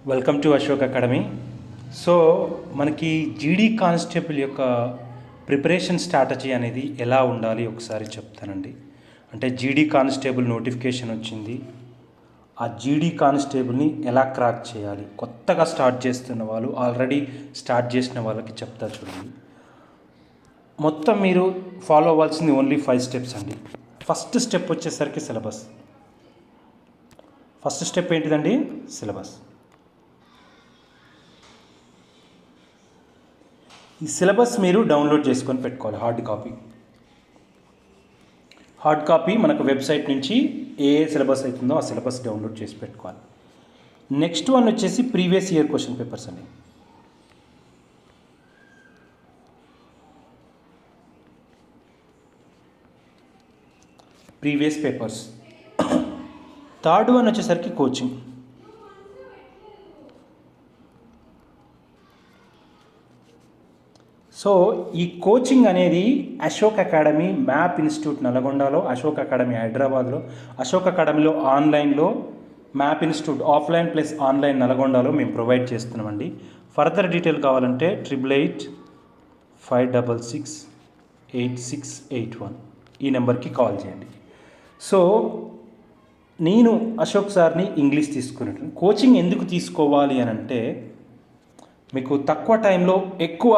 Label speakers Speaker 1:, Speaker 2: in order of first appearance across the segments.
Speaker 1: Welcome to Ashok academy. So మనకి జీడీ constable యొక్క ప్రిపరేషన్ స్ట్రాటజీ అనేది ఎలా ఉండాలి ఒకసారి చెప్తానండి. అంటే జీడీ కానిస్టేబుల్ నోటిఫికేషన్ వచ్చింది, ఆ జీడీ కానిస్టేబుల్ని ఎలా క్రాక్ చేయాలి, కొత్తగా స్టార్ట్ చేస్తున్న వాళ్ళు, ఆల్రెడీ స్టార్ట్ చేసిన వాళ్ళకి చెప్తా చూడండి. మొత్తం మీరు ఫాలో అవ్వాల్సింది ఓన్లీ 5 స్టెప్స్ అండి. ఫస్ట్ స్టెప్ వచ్చేసరికి సిలబస్. ఫస్ట్ స్టెప్ ఏంటిదండి? సిలబస్. ఈ సిలబస్ మీరు డౌన్లోడ్ చేసుకొని పెట్టుకోవాలి. హార్డ్ కాపీ మనకు వెబ్సైట్ నుంచి ఏ సిలబస్ అవుతుందో ఆ సిలబస్ డౌన్లోడ్ చేసి పెట్టుకోవాలి. నెక్స్ట్ వన్ వచ్చేసి ప్రీవియస్ ఇయర్ క్వశ్చన్ పేపర్స్ అండి. Previous papers. థర్డ్ వన్ వచ్చేసరికి కోచింగ్. సో ఈ కోచింగ్ అనేది అశోక్ అకాడమీ, మ్యాప్ ఇన్స్టిట్యూట్ నల్గొండలో, అశోక్ అకాడమీ హైదరాబాద్లో, అశోక్ అకాడమీలో ఆన్లైన్లో, map institute offline plus online నల్గొండలో మేము ప్రొవైడ్ చేస్తున్నామండి. ఫర్దర్ డీటెయిల్ కావాలంటే 8885668681 ఈ నెంబర్కి కాల్ చేయండి. సో నేను అశోక్ సార్ని ఇంగ్లీష్ తీసుకున్నాను. కోచింగ్ ఎందుకు తీసుకోవాలి అని అంటే, మీకు తక్కువ టైంలో ఎక్కువ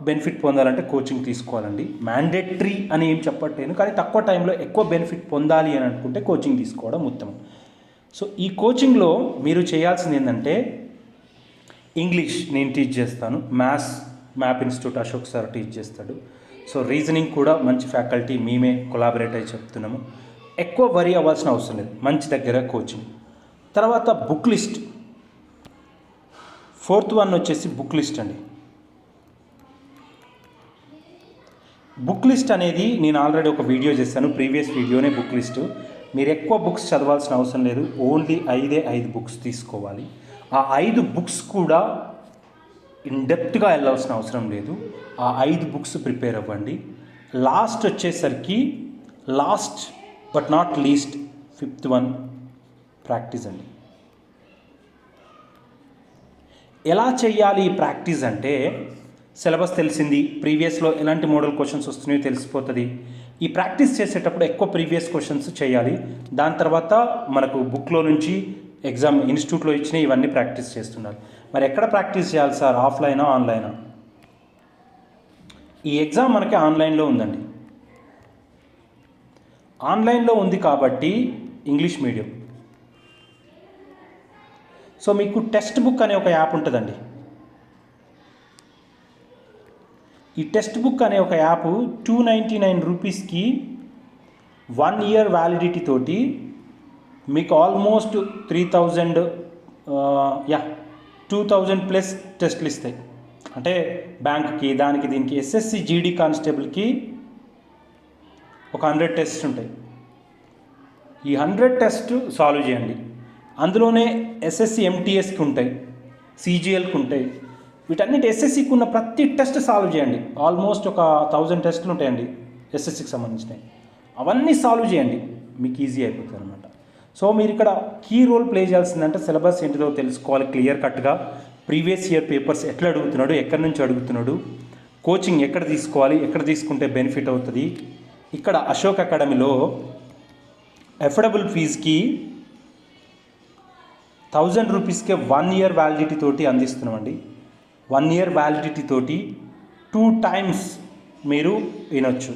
Speaker 1: బెనిఫిట్ పొందాలంటే కోచింగ్ తీసుకోవాలండి. మ్యాండేటరీ అని ఏం చెప్పట్లేను, కానీ తక్కువ టైంలో ఎక్కువ బెనిఫిట్ పొందాలి అని అనుకుంటే కోచింగ్ తీసుకోవడం ఉత్తమం. సో ఈ కోచింగ్లో మీరు చేయాల్సింది ఏంటంటే, ఇంగ్లీష్ నేను టీచ్ చేస్తాను, map institute Ashok sir teach చేస్తాడు. సో రీజనింగ్ కూడా మంచి ఫ్యాకల్టీ, మేమే కొలాబరేట్ అయ్యి చెప్తున్నాము. ఎక్కువ వరీ అవ్వాల్సిన అవసరం లేదు, మంచి దగ్గర కోచింగ్. తర్వాత బుక్ లిస్ట్. ఫోర్త్ వన్ వచ్చేసి బుక్ లిస్ట్ అండి. బుక్ లిస్ట్ అనేది నేను ఆల్రెడీ ఒక వీడియో చేశాను, ప్రీవియస్ వీడియోనే బుక్ లిస్టు. మీరు ఎక్కువ బుక్స్ చదవాల్సిన అవసరం లేదు, ఓన్లీ 5 బుక్స్ తీసుకోవాలి. ఆ 5 బుక్స్ కూడా ఇన్డెప్త్గా వెళ్ళాల్సిన అవసరం లేదు. ఆ 5 బుక్స్ ప్రిపేర్ అవ్వండి. లాస్ట్ వచ్చేసరికి, last but not least, 5th one practice అండి. ఎలా చేయాలి ఈ ప్రాక్టీస్ అంటే, సిలబస్ తెలిసింది, ప్రీవియస్లో ఎలాంటి మోడల్ క్వశ్చన్స్ వస్తున్నాయో తెలిసిపోతుంది. ఈ ప్రాక్టీస్ చేసేటప్పుడు ఎక్కువ ప్రీవియస్ క్వశ్చన్స్ చేయాలి. దాని తర్వాత మనకు బుక్లో నుంచి ఎగ్జామ్ ఇన్స్టిట్యూట్లో ఇచ్చినవి ఇవన్నీ ప్రాక్టీస్ చేస్తున్నారు. మరి ఎక్కడ ప్రాక్టీస్ చేయాలి సార్, ఆఫ్లైనా ఆన్లైనా? ఈ ఎగ్జామ్ మనకి ఆన్లైన్లో ఉందండి. ఆన్లైన్లో ఉంది కాబట్టి ఇంగ్లీష్ మీడియం. సో మీకు టెక్స్ట్ బుక్ అనే ఒక యాప్ ఉంటుందండి. ఈ టెక్స్ట్ బుక్ అనే ఒక యాప్ 299 రూపీస్కి 1 ఇయర్ వ్యాలిడిటీ తోటి మీకు ఆల్మోస్ట్ 2000 ప్లస్ టెస్ట్లు ఇస్తాయి. అంటే బ్యాంక్కి, దానికి, దీనికి, ఎస్ఎస్సి జీడీ కానిస్టేబుల్కి ఒక 100 టెస్ట్ ఉంటాయి. ఈ 100 టెస్ట్ సాల్వ్ చేయండి. అందులోనే ఎస్ఎస్సి ఎంటీఎస్కి ఉంటాయి, సిజిఎల్కి ఉంటాయి. వీటన్నిటి ఎస్ఎస్సికి ఉన్న ప్రతి టెస్ట్ సాల్వ్ చేయండి. ఆల్మోస్ట్ ఒక 1000 టెస్టులు ఉంటాయండి ఎస్ఎస్సికి సంబంధించినవి. అవన్నీ సాల్వ్ చేయండి, మీకు ఈజీ అయిపోతుంది అనమాట. సో మీరు ఇక్కడ కీ రోల్ ప్లే చేయాల్సిందంటే, సిలబస్ ఏంటిదో తెలుసుకోవాలి క్లియర్ కట్గా. ప్రీవియస్ ఇయర్ పేపర్స్ ఎట్లా అడుగుతున్నాడు, ఎక్కడి నుంచి అడుగుతున్నాడు, కోచింగ్ ఎక్కడ తీసుకోవాలి, ఎక్కడ తీసుకుంటే బెనిఫిట్ అవుతుంది. ఇక్కడ అశోక్ అకాడమీలో అఫోర్డబుల్ ఫీజ్కి 1000 రూపీస్కే 1 ఇయర్ వ్యాలిడిటీ తోటి అందిస్తున్నామండి. 1 ఇయర్ వ్యాలిడిటీ తోటి 2 టైమ్స్ మీరు వినొచ్చు.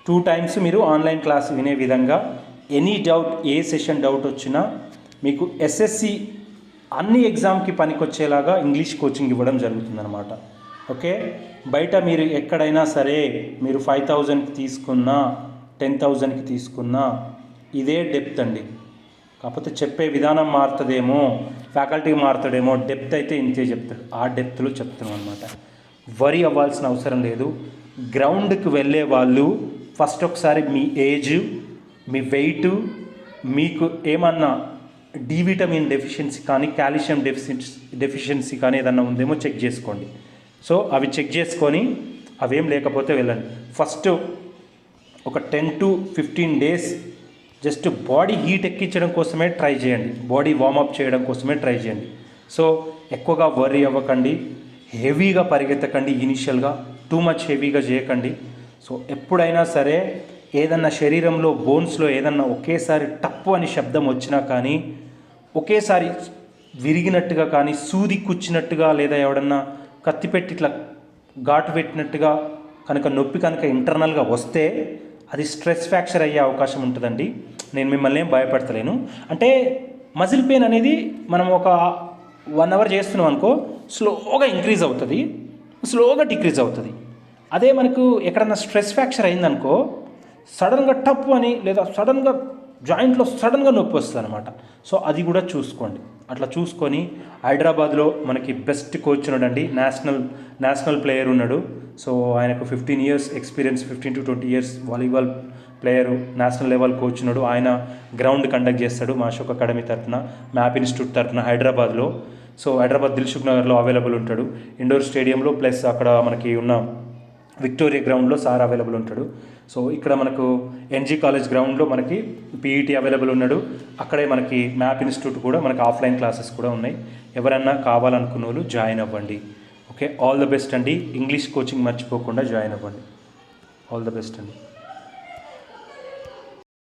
Speaker 1: 2 టైమ్స్ మీరు ఆన్లైన్ క్లాస్ వినే విధంగా, ఎనీ డౌట్, ఏ సెషన్ డౌట్ వచ్చినా మీకు ఎస్ఎస్సి అన్ని ఎగ్జామ్కి పనికొచ్చేలాగా ఇంగ్లీష్ కోచింగ్ ఇవ్వడం జరుగుతుందన్నమాట. ఓకే, బయట మీరు ఎక్కడైనా సరే మీరు 5000కి తీసుకున్నా, 10,000కి తీసుకున్నా ఇదే డెప్త్ అండి. కాకపోతే చెప్పే విధానం మారుతుందేమో, ఫ్యాకల్టీ మారుతాడేమో, డెప్త్ అయితే ఇంతే చెప్తాడు. ఆ డెప్త్లో చెప్తున్నాం అనమాట. వరీ అవ్వాల్సిన అవసరం లేదు. గ్రౌండ్కి వెళ్ళే వాళ్ళు ఫస్ట్ ఒకసారి మీ ఏజ్, మీ వెయిట్, మీకు ఏమన్నా డి విటమిన్ డెఫిషియన్సీ కానీ, కాల్షియం డెఫిషియన్సీ కానీ ఏదన్నా ఉందేమో చెక్ చేసుకోండి. సో అవి చెక్ చేసుకొని అవేం లేకపోతే వెళ్ళండి. ఫస్ట్ ఒక 10 to 15 days just body heat ఎక్కించడం కోసమే ట్రై చేయండి, బాడీ వార్మప్ చేయడం కోసమే ట్రై చేయండి. సో ఎక్కువగా వర్రీ అవ్వకండి, హెవీగా పరిగెత్తకండి, ఇనిషియల్గా టూ మచ్ హెవీగా చేయకండి. సో ఎప్పుడైనా సరే ఏదన్నా శరీరంలో బోన్స్లో ఏదన్నా ఒకేసారి టప్పు అని శబ్దం వచ్చినా కానీ, ఒకేసారి విరిగినట్టుగా కానీ, సూది కుచ్చినట్టుగా, లేదా ఎవడన్నా కత్తి పెట్టి ఇట్లా ఘాటు పెట్టినట్టుగా కనుక నొప్పి కనుక ఇంటర్నల్గా వస్తే అది స్ట్రెస్ ఫ్రాక్చర్ అయ్యే అవకాశం ఉంటుందండి. నేను మిమ్మల్ని ఏం భయపడతలేను. అంటే మజిల్ పెయిన్ అనేది మనం ఒక 1 అవర్ చేస్తున్నాం అనుకో, స్లోగా ఇంక్రీజ్ అవుతుంది, స్లోగా డిక్రీజ్ అవుతుంది. అదే మనకు ఎక్కడన్నా స్ట్రెస్ ఫ్రాక్చర్ అయిందనుకో, సడన్గా టప్ అని లేదా సడన్గా జాయింట్లో సడన్గా నొప్పి వస్తుంది అనమాట. సో అది కూడా చూసుకోండి. అట్లా చూసుకొని హైదరాబాద్లో మనకి బెస్ట్ కోచ్ ఉన్నాడండి, నేషనల్ ప్లేయర్ ఉన్నాడు. సో ఆయనకు 15 years experience, 15 to 20 years volleyball player, national level coach ఉన్నాడు. ఆయన గ్రౌండ్ కండక్ట్ చేస్తాడు మా అశోక్ అకాడమీ తరఫున, మ్యాప్ ఇన్స్టిట్యూట్ తరఫున హైదరాబాద్లో. సో హైదరాబాద్ దిల్సుఖ్ నగర్లో అవైలబుల్ ఉంటాడు, ఇండోర్ స్టేడియంలో, ప్లస్ అక్కడ మనకి ఉన్న విక్టోరియా గ్రౌండ్లో సార్ అవైలబుల్ ఉంటాడు. సో ఇక్కడ మనకు ఎన్జీ కాలేజ్ గ్రౌండ్లో మనకి పీఈటీ అవైలబుల్ ఉన్నాడు. అక్కడే మనకి మ్యాప్ ఇన్స్టిట్యూట్ కూడా మనకి ఆఫ్లైన్ క్లాసెస్ కూడా ఉన్నాయి. ఎవరన్నా కావాలనుకున్న వాళ్ళు జాయిన్ అవ్వండి. ఓకే, ఆల్ ద బెస్ట్ అండి. ఇంగ్లీష్ కోచింగ్ మర్చిపోకుండా జాయిన్ అవ్వండి. ఆల్ ద బెస్ట్ అండి.